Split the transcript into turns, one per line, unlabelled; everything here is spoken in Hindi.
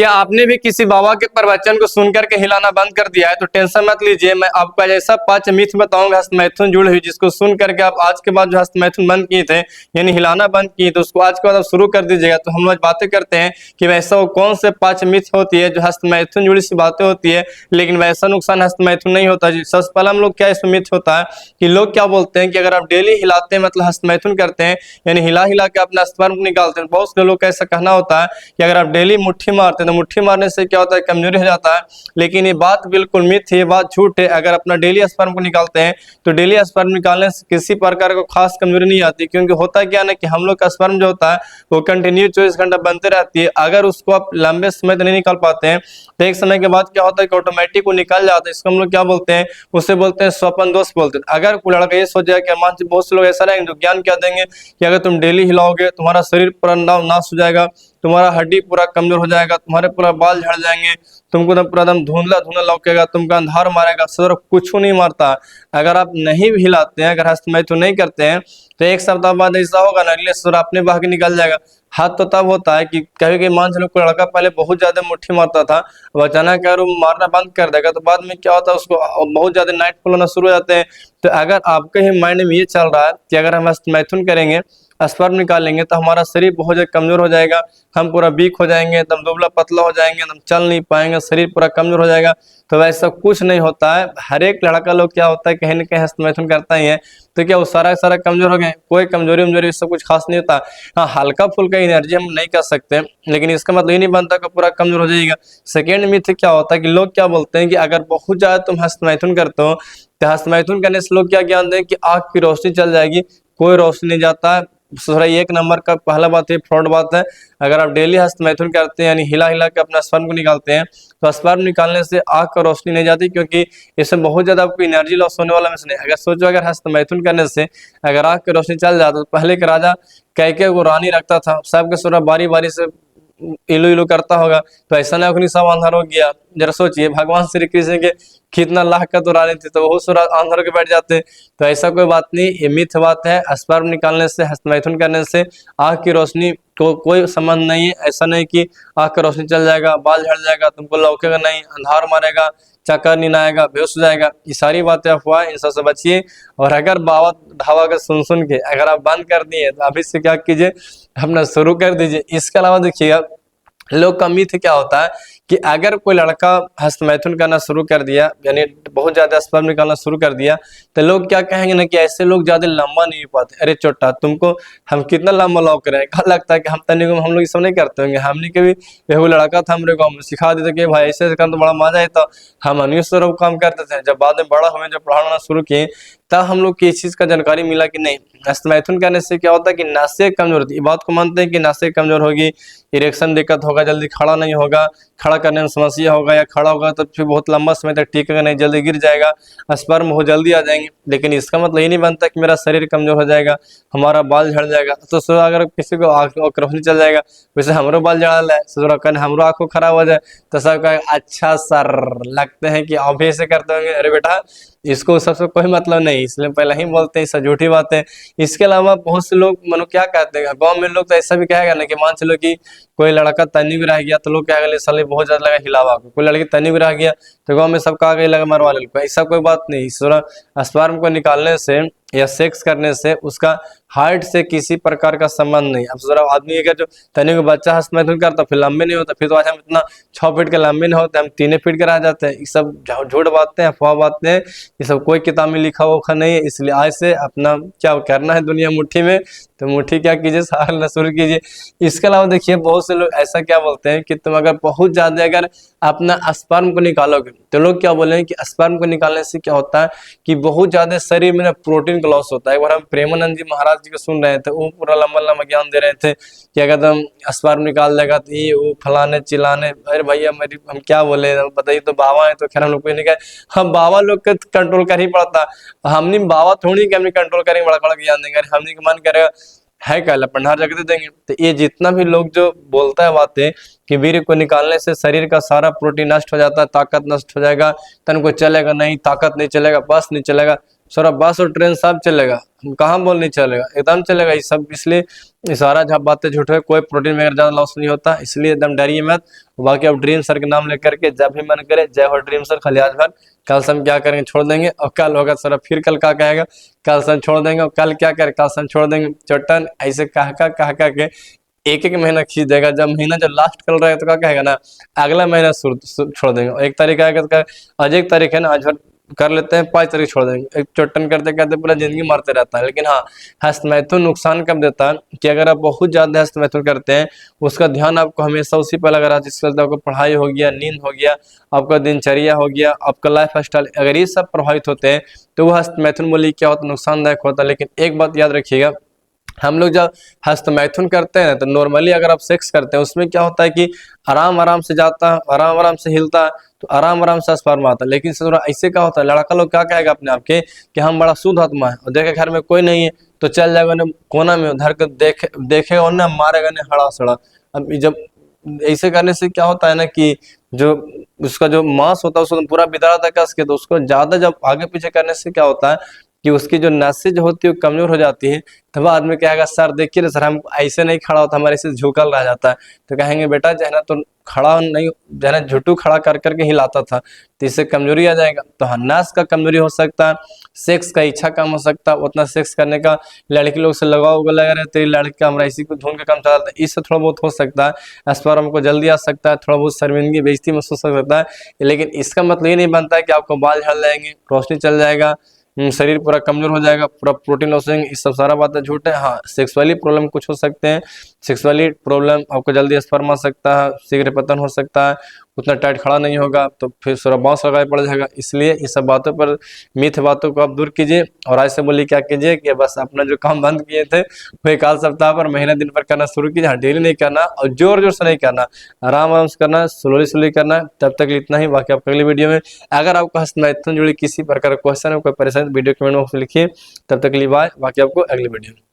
या आपने भी किसी बाबा के प्रवचन को सुन करके हिलाना बंद कर दिया है तो टेंशन मत लीजिए। मैं आपको ऐसा 5 मिथ बताऊंगा हस्तमैथुन जुड़ी हुई, जिसको सुन करके आप आज के बाद जो हस्तमैथुन बंद किए थे यानी हिलाना बंद किए तो उसको आज के बाद आप शुरू कर दीजिएगा। तो हम लोग बातें करते हैं कि वैसा वो कौन से 5 मिथ होती है जो हस्तमैथुन जुड़ी सी बातें होती है, लेकिन वैसा नुकसान हस्तमैथुन नहीं होता जी। सबसे पहले हम लोग क्या इसमें मिथ होता है कि लोग क्या बोलते हैं कि अगर आप डेली हिलाते हैं मतलब हस्तमैथुन करते हैं यानी हिला हिला के अपना स्पर्म निकालते हैं, बहुत से लोग का ऐसा कहना होता है कि अगर आप डेली मुट्ठी मारते हैं तो मुट्ठी मारने से क्या होता है, कमजोरी हो जाता है। लेकिन ये बात बिल्कुल मिथ है, ये बात झूठ है। अगर अपना डेली स्पर्म को निकालते हैं तो डेली स्पर्म निकालने से किसी प्रकार को खास कमजोरी नहीं आती, क्योंकि होता क्या ना कि हम लोग का स्पर्म जो होता है वो कंटिन्यू 24 घंटा बनते रहती है। अगर उसको आप लंबे समय तक नहीं निकाल पाते हैं तो एक समय के बाद क्या होता है कि ऑटोमेटिक वो निकल जाता है। इसको हम लोग क्या बोलते हैं, उसे बोलते हैं स्वपन दोष बोलते हैं। अगर कोई लड़का ये सोचेगा कि मान बहुत से लोग ऐसा रहेंगे जो ज्ञान क्या देंगे कि अगर तुम डेली हिलाओगे तुम्हारा शरीर पूरा नाश हो जाएगा, तुम्हारा हड्डी पूरा कमजोर हो जाएगा, तुम्हारे पूरा बाल झड़ जाएंगे, तुमको तो पूरा एकदम धुंधला धुंधला लौकेगा, तुमका अंधार मारेगा। सर कुछ नहीं मारता। अगर आप नहीं भी हिलाते हैं, अगर हस्तमैथुन नहीं करते हैं तो एक सप्ताह बाद ऐसा होगा ना अगले सुर अपने बह के निकल जाएगा। हाथ तो तब होता है कि कभी मान चलो कोई लड़का पहले बहुत ज्यादा मुट्ठी मारता था, अब अचानक अगर वो मारना बंद कर देगा तो बाद में क्या होता है उसको बहुत ज्यादा नाइट फॉल होना शुरू हो जाते हैं। तो अगर आपके ही माइंड में ये चल रहा है कि अगर हम हस्तमैथुन करेंगे, स्पर्म निकालेंगे तो हमारा शरीर बहुत ज्यादा कमजोर हो जाएगा, हम पूरा वीक हो जाएंगे, एकदम दुबला पतला हो जाएंगे, एकदम चल नहीं पाएंगे, शरीर पूरा कमजोर हो जाएगा, तो वैसा कुछ नहीं होता है। हर एक लड़का लोग क्या होता है कहीं ना कहीं हस्तमैथुन करता ही है, तो क्या वो सारा कमजोर हो गए? कोई कमजोरी उमजोरी सब कुछ खास नहीं होता। हाँ, हल्का फुल्का एनर्जी हम नहीं कर सकते, लेकिन इसका मतलब ये नहीं बनता कि पूरा कमजोर हो जाएगा। सेकेंड मिथ क्या होता है कि लोग क्या बोलते हैं कि अगर बहुत ज्यादा तुम हस्तमैथुन करते हो तो हस्तमैथुन करने से लोग क्या ज्ञान दें कि आंख की रोशनी चल जाएगी। कोई रोशनी नहीं जाता है। सही एक नंबर का पहला बात है, फ्रॉड बात है। अगर आप डेली हस्तमैथुन करते हैं यानी हिला हिला के अपना स्पर्म को निकालते हैं तो स्पर्म निकालने से आंख का रोशनी नहीं जाती, क्योंकि इसमें बहुत ज्यादा आपको एनर्जी लॉस होने वाला नहीं। अगर सोचो अगर हस्तमैथुन करने से अगर आंख की रोशनी चल जाता तो पहले के राजा कैके को रानी रखता था, सबके सुरा बारी बारी से इलू इलू करता होगा, तो ऐसा नहीं अपनी सब अंधार हो गया। जरा सोचिए भगवान श्री कृष्ण के कितना लाख का तो रानी थी, तो वो सुरा अंधार के बैठ जाते। तो ऐसा कोई बात नहीं, ये मिथ बात है। स्पर्म निकालने से हस्तमैथुन करने से आंख की रोशनी को कोई संबंध नहीं है। ऐसा नहीं कि आंख की रोशनी चल जाएगा, बाल झड़ जाएगा, तुमको लौकेगा नहीं, अंधार मारेगा, चक्कर नहीं आएगा, बेहोश हो जाएगा, ये सारी बातें अफवाह, इन सबसे बचिए। और अगर बाबा ढाबा का सुन के अगर आप बंद कर दिए तो अभी से क्या कीजिए, अपना शुरू कर दीजिए। इसके अलावा देखिएगा लोग का मिथ क्या होता है कि अगर कोई लड़का हस्तमैथुन करना शुरू कर दिया यानी बहुत ज्यादा स्पर्म निकालना शुरू कर दिया तो लोग क्या कहेंगे ना कि ऐसे लोग ज्यादा लंबा नहीं हो पाते। अरे चोटा, तुमको हम कितना लंबा लॉक करें? क्या लगता है कि हम तनिक हम लोग सब नहीं करते होंगे? हमने कभी एगो लड़का था हमारे गाँव में, सिखा देते कि भाई ऐसे काम तो बड़ा मजा है, तो हम अनुसार काम करते थे। जब बाद में बड़ा हुए, जब पढ़ाना शुरू किए, तब हम लोग की इस चीज का जानकारी मिला कि नहीं, हस्तमैथुन करने से क्या होता है कि नसें कमजोर होती है। बात को मानते हैं कि नसें कमजोर होगी, इरेक्शन दिक्कत होगा, जल्दी खड़ा नहीं होगा, खड़ा करने में समस्या होगा, या खड़ा होगा तो फिर बहुत लंबा समय तक टिकेगा नहीं, जल्दी गिर जाएगा, स्पर्म बहुत जल्दी आ जाएंगे। लेकिन इसका मतलब ये नहीं बनता कि मेरा शरीर कमजोर हो जाएगा, हमारा बाल झड़ जाएगा। तो सोचा अगर किसी को आँख रोशनी चल जाएगा, वैसे हमरो बाल झड़ा है, सोच रहा हमरो आँखों खराब हो जाए, तो सब कहेगा अच्छा सर लगते हैं कि आप ऐसे करते होंगे। अरे बेटा, इसको सबसे कोई मतलब नहीं, इसलिए पहले ही बोलते हैं सब झूठी बात है। इसके अलावा बहुत से लोग मानो क्या कहते हैं, गांव में लोग तो ऐसा भी कहेगा ना कि मान चलो कि कोई लड़का तनी भी रह गया तो लोग कहेगा साले बहुत ज्यादा लगा हिलावा को, कोई लड़की तनी भी रह गया तो गांव में सब कहा गया लगा मरवा ले। ऐसा कोई बात नहीं। स्पर्म को निकालने से या सेक्स करने से उसका हाइट से किसी प्रकार का संबंध नहीं। अब जरा आदमी अगर जो तनी को बच्चा हस्तमैथुन करता फिर लंबे नहीं होता, फिर तो आज हम इतना 6 फीट के लंबे नहीं होते, हम 3 फीट के रह जाते हैं। ये सब झूठ बातें, अफवाह बातें, ये सब कोई किताब में लिखा हुआ नहीं है। इसलिए आज से अपना क्या करना है, दुनिया मुट्ठी में, तो मुट्ठी क्या कीजिए, सहारना शुरू कीजिए। इसके अलावा देखिए बहुत से लोग ऐसा क्या बोलते हैं कि तुम अगर बहुत ज्यादा अगर अपना स्पर्म को निकालोगे तो लोग क्या बोले कि स्पर्म को निकालने से क्या होता है कि बहुत ज्यादा शरीर में प्रोटीन का लॉस होता है। एक बार हम प्रेमानंद जी महाराज जी को सुन रहे थे, वो पूरा लंबा लंबा ज्ञान दे रहे थे कि अगर तुम स्पर्म निकाल देगा तो ये वो फलाने चिलाने। अरे भैया मेरी हम क्या बोले, बताइए। तो बाबा है तो खैर हम लोग कोई नहीं कहे, हम बाबा लोग का कंट्रोल कर ही पड़ता। हमने बाबा थोड़ी कि हमने कंट्रोल करेंगे, बड़ा बड़ा ज्ञान देंगे, हमने मन करेगा है क्या पंडार जगह दे देंगे। तो ये जितना भी लोग जो बोलता है बातें कि वीर्य को निकालने से शरीर का सारा प्रोटीन नष्ट हो जाता है, ताकत नष्ट हो जाएगा, तन को चलेगा नहीं, ताकत नहीं चलेगा, बस नहीं चलेगा, सारा बस और ट्रेन सब चलेगा। कहाँ बोल नहीं चलेगा, एकदम चलेगा। ये सब इसलिए ये सारा जहाँ बातें झूठ है, कोई प्रोटीन वगैरह ज़्यादा लॉस नहीं होता, इसलिए एकदम डरिए मत। बाकी अब ड्रीम सर के नाम लेकर के जब भी मन करे जय हो ड्रीम सर, खाली आज भर। कल से हम क्या करेंगे, छोड़ देंगे, और कल होगा सर फिर कल क्या कहेगा, कल से हम छोड़ देंगे, और कल क्या करे, कल से हम छोड़ देंगे। चट्टन ऐसे कह के एक एक महीना खींच देगा। जब महीना जब लास्ट कर रहा है तो क्या कहेगा ना, अगला महीना छोड़ देंगे। और एक तारीख आएगा तो आज एक तारीख है ना, आज भर कर लेते हैं, 5 तारीख छोड़ देंगे। एक चट्टन करते करते पूरा जिंदगी मारते रहता है। लेकिन हाँ, हस्तमैथुन नुकसान कब देता है कि अगर आप बहुत ज्यादा हस्तमैथुन करते हैं, उसका ध्यान आपको हमेशा उसी पर लगा रहा है, जिसके चलते आपको पढ़ाई हो गया, नींद हो गया, आपका दिनचर्या हो गया, आपका लाइफ स्टाइल, अगर ये सब प्रभावित होते हैं तो वह हस्तमैथुन बोलिए क्या होता है, नुकसानदायक होता है। लेकिन एक बात याद रखिएगा, हम लोग जब हस्तमैथुन करते हैं तो नॉर्मली अगर आप सेक्स करते हैं, उसमें क्या होता है कि आराम आराम से जाता है, आराम आराम से हिलता है, तो आराम आराम से स्पर्म आता है। लेकिन थोड़ा ऐसे क्या होता है, लड़का लोग क्या कहेगा अपने आप के कि हम बड़ा शुद्ध आत्मा है, और देखे घर में कोई नहीं है तो चल जाएगा ना कोना में उधर के देखेगा और ना मारेगा ना हड़ा सड़ा। अब जब ऐसे करने से क्या होता है ना कि जो उसका जो मांस होता है उसको पूरा बिदारा था कस के, तो उसको ज्यादा जब आगे पीछे करने से क्या होता है कि उसकी जो नसें जो होती है वो कमजोर हो जाती है। तब आदमी कहेगा सर देखिए ना सर, हम ऐसे नहीं खड़ा होता, हमारे ऐसे झुकल रह जाता है। तो कहेंगे बेटा जो है ना, तो खड़ा नहीं जो है ना, झुटू खड़ा कर करके हिलाता था, तो इससे कमजोरी आ जाएगा। तो हाँ, नस का कमजोरी हो सकता है, सेक्स का इच्छा कम हो सकता है, उतना सेक्स करने का लड़की लोग से लगाव उगा लगा रहे, तेरी लड़की हमरा इसी को ढूंढ के काम चलाता है, इससे थोड़ा बहुत हो सकता है स्पर्म को जल्दी आ सकता है, थोड़ा बहुत शर्मिंदगी बेइज्जती महसूस हो सकता है। लेकिन इसका मतलब ये नहीं बनता है कि आपको बाल झड़ जाएंगे, रोशनी चल जाएगा, शरीर पूरा कमजोर हो जाएगा, पूरा प्रोटीन लॉस हो जाएंगे, इस सब सारा बातें झूठ है। हाँ, सेक्सुअली प्रॉब्लम कुछ हो सकते हैं, सेक्सुअली प्रॉब्लम आपको जल्दी स्पर्म आ सकता है, शीघ्र पतन हो सकता है, उतना टाइट खड़ा नहीं होगा, तो फिर थोड़ा बांस लगाए पड़ जाएगा। इसलिए इस सब बातों पर, मिथ बातों को आप दूर कीजिए, और आज से बोलिए क्या कीजिए कि बस अपना जो काम बंद किए थे वो 1 आध सप्ताह पर, महीना दिन पर करना शुरू कीजिए। हाँ, डेली नहीं करना और जोर जोर से नहीं करना, आराम आराम से करना, स्लोली स्लोली करना। तब तक इतना ही, बाकी आपको अगली वीडियो में अगर आपको हस्तमैथुन जुड़ी किसी प्रकार का क्वेश्चन है, कोई परेशानी, वीडियो कमेंट बॉक्स में लिखिए। तब तक के लिए बाय, बाकी आपको अगली वीडियो में।